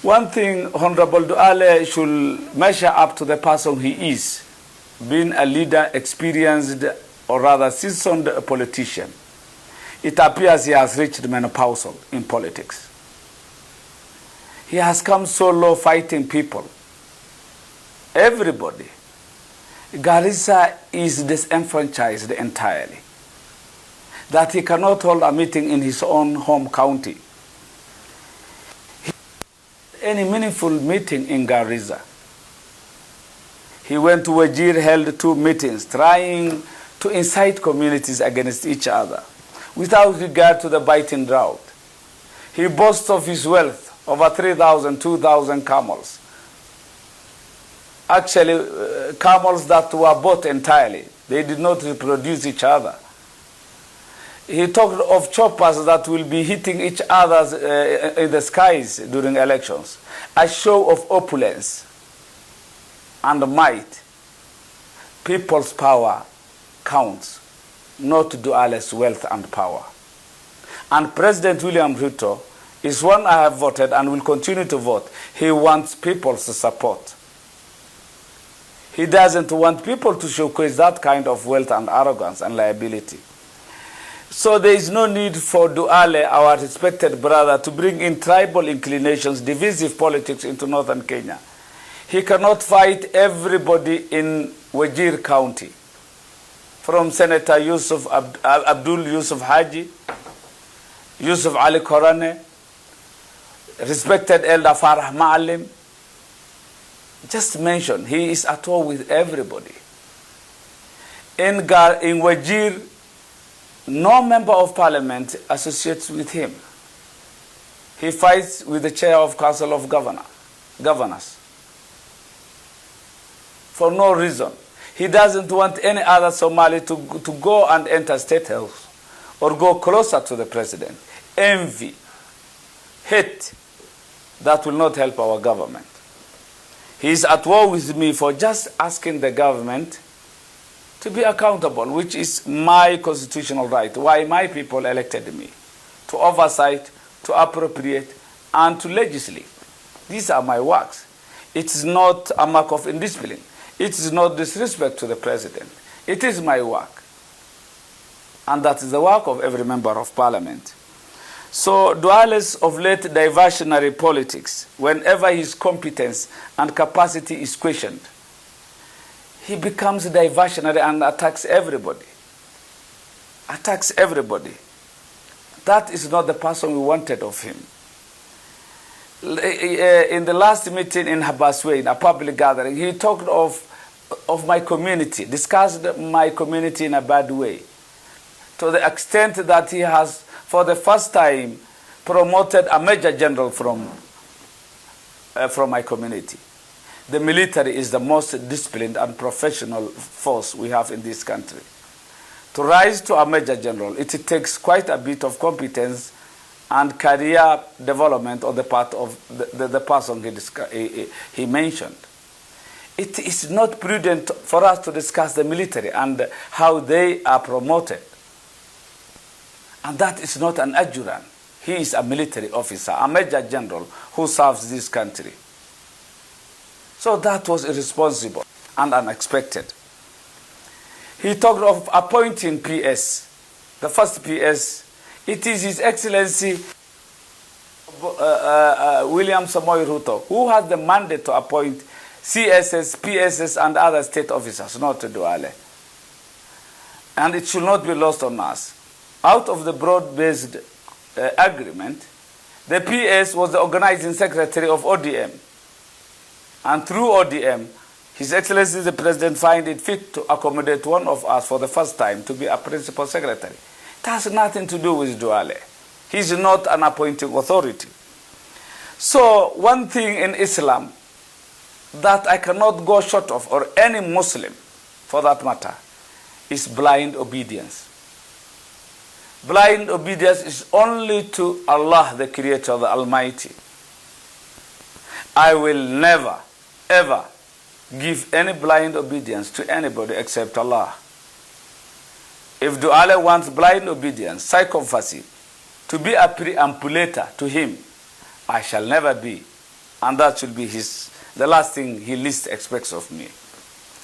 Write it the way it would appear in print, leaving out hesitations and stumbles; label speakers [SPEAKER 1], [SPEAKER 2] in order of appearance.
[SPEAKER 1] One thing Honorable Duale should measure up to the person he is, being a leader, experienced, or rather seasoned politician. It appears he has reached menopausal in politics. He has come so low fighting people. Everybody. Garissa is disenfranchised entirely. That he cannot hold a meeting in his own home county. Any meaningful meeting in Garissa. He went to Wajir, held 2 meetings, trying to incite communities against each other, without regard to the biting drought. He boasts of his wealth, over 3,000, 2,000 camels. Actually, camels that were bought entirely. They did not reproduce each other. He talked of choppers that will be hitting each other in the skies during elections. A show of opulence and might. People's power counts, not Duale's wealth and power. And President William Ruto is one I have voted and will continue to vote. He wants people's support. He doesn't want people to showcase that kind of wealth and arrogance and liability. So there is no need for Duale, our respected brother, to bring in tribal inclinations, divisive politics into northern Kenya. He cannot fight everybody in Wajir County, from Senator Abdul Yusuf Haji, Yusuf Ali Korane, respected Elder Farah Maalim. Just mention, he is at war with everybody. In Wajir, no member of parliament associates with him. He fights with the chair of Council of Governors. For no reason. He doesn't want any other Somali to go and enter State House or go closer to the president. Envy, hate, that will not help our government. He is at war with me for just asking the government to be accountable, which is my constitutional right, why my people elected me, to oversight, to appropriate, and to legislate. These are my works. It is not a mark of indiscipline. It is not disrespect to the president. It is my work. And that is the work of every member of parliament. So Duale's of late diversionary politics, whenever his competence and capacity is questioned, he becomes diversionary and attacks everybody. Attacks everybody. That is not the person we wanted of him. In the last meeting in Habaswe, in a public gathering, he talked of my community, discussed my community in a bad way, to the extent that he has, for the first time, promoted a major general from my community. The military is the most disciplined and professional force we have in this country. To rise to a major general, it takes quite a bit of competence and career development on the part of the person he mentioned. It is not prudent for us to discuss the military and how they are promoted. And that is not an adjutant. He is a military officer, a major general who serves this country. So that was irresponsible and unexpected. He talked of appointing PS, the first PS. It is His Excellency William Samoei Ruto, who has the mandate to appoint CSS, PSS, and other state officers, not to Duale. And it should not be lost on us. Out of the broad-based agreement, the PS was the organizing secretary of ODM. And through ODM, His Excellency the President find it fit to accommodate one of us for the first time to be a principal secretary. It has nothing to do with Duale. He's not an appointing authority. So one thing in Islam that I cannot go short of, or any Muslim for that matter, is blind obedience. Blind obedience is only to Allah, the Creator, the Almighty. I will never, ever give any blind obedience to anybody except Allah. If Duale wants blind obedience, sycophancy, to be a preambulator to him, I shall never be. And that should be the last thing he least expects of me.